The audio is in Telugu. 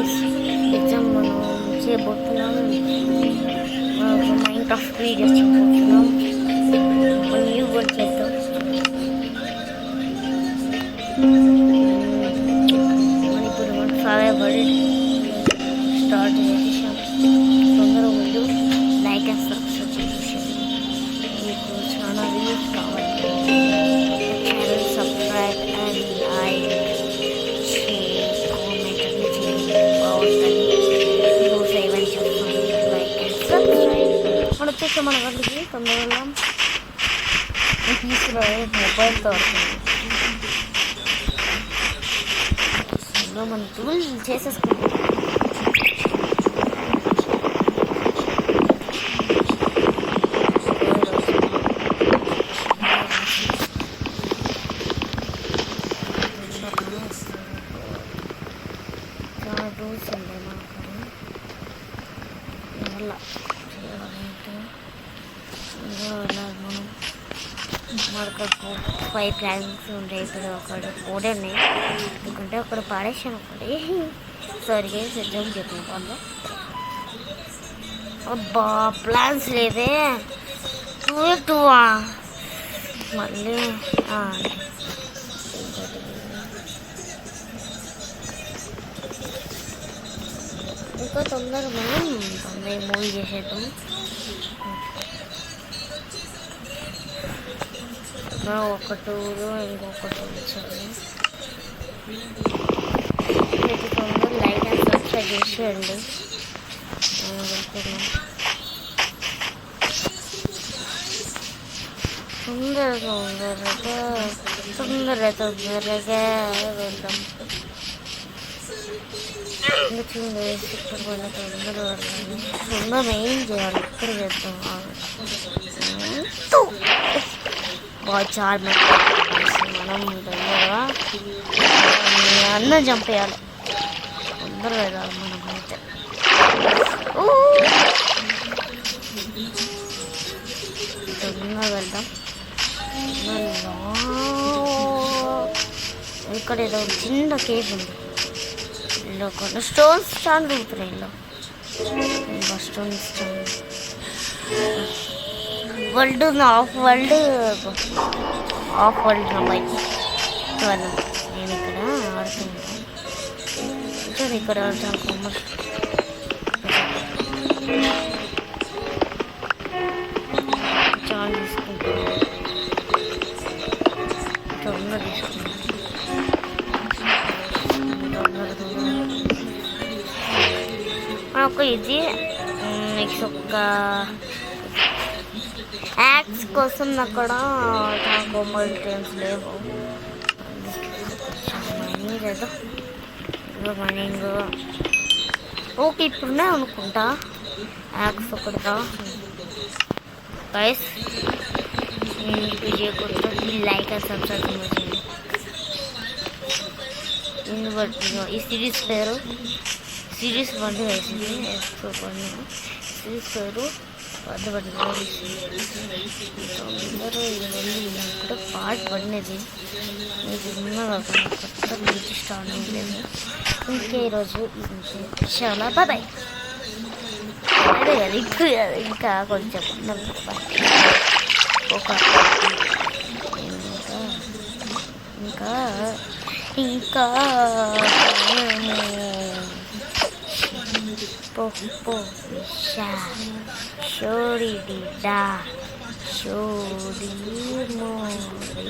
గైస్, ఎగ్జామ్ మనం చేయబోతున్నాం. మైండ్ క్రాఫ్ట్ వీడియోస్ చేయబోతున్నాం. న్యూ కూడా చేద్దాం. ఇప్పుడు మనం సాయపడి స్టార్ట్ చేసాం. తొందరగా ముందు లైక్ అండ్ సబ్స్క్రైబ్ చేసేసి మీకు చాలా వ్యూస్ కావాలి. Channel subscribe and like share comment అన్ని చేయండి. బాగుంటుంది. రోజు ఏమని చెప్తాం. Like and subscribe. మనం వచ్చేసాం మన గంటకి తొందరగా తీసుకురా మొబైల్తో వస్తుంది. మనం టూల్ చేసేసుకుంటాం. రూల్స్ ఉన్నాయి మనకు 5 ప్లాన్స్ ఉంటాయి. ఇప్పుడు ఒకటి 4 ఉన్నాయి. ఎందుకంటే ఒకటి పాడేసాను. ఒకటి సరిగా సిద్ధం చెప్పిన అబ్బా ప్లాన్స్ లేదే. 2 మళ్ళీ ఇంకా తొందరగా మనం మూవీ చేసేద్దాం. ఒక 2 ఇంకొక 2 ఇచ్చాను. తొందర లైక్ అండ్ సబ్స్క్రైబ్ చేసేయండి. తొందరగా వెళ్దాం. తొందరగా ఏం చేయాలి? ఇక్కడ చేద్దాం. చాలా మనం తొందరగా అన్నం చంపేయాలి. తొందరగా వెళ్ళాలి మనం అయితే. తొందరగా వెళ్దాం. ఇక్కడ ఏదో చిన్న కేక్ ఉంది. ఇల్లు కొన్ని స్టోన్స్ స్టాండ్ దొరుకుతున్నాయి. ఇల్లు stone stand world of world bike నేను ఇక్కడ ఆడుతున్నాను. ఇక్కడ చాలా కొమ్మలు చాలా తీసుకుంటాను. తొందర తీసుకుంటాను. ఒక ఇది నెక్స్ట్ ఒక యాక్స్ కోసం అక్కడ కొమ్మలు ట్రైన్స్ లేవు. మైనింగ్ ఏదో మైనింగ్ ఓకే ఇప్పుడునే అనుకుంటా. యాక్స్ ఒకటిదా గైస్. చేయకూడదు. లైక్ అండ్ సబ్స్క్రైబ్ చేయండి. ఈ సిరీస్ పేరు సిరీస్ 1 వేసింది. సిరీస్ పేరు అందరూ కూడా పార్ట్ 1 ఇది. మీకు కొత్త బీచ్ స్టార్ట్ అవ్వలేదు. ఇంకా ఈరోజు చాలా బాయ్. అదే కదా ఇంకా కొంచెం ఒక ఇంకా ఇంకా షోడి డా షోడి మోడి.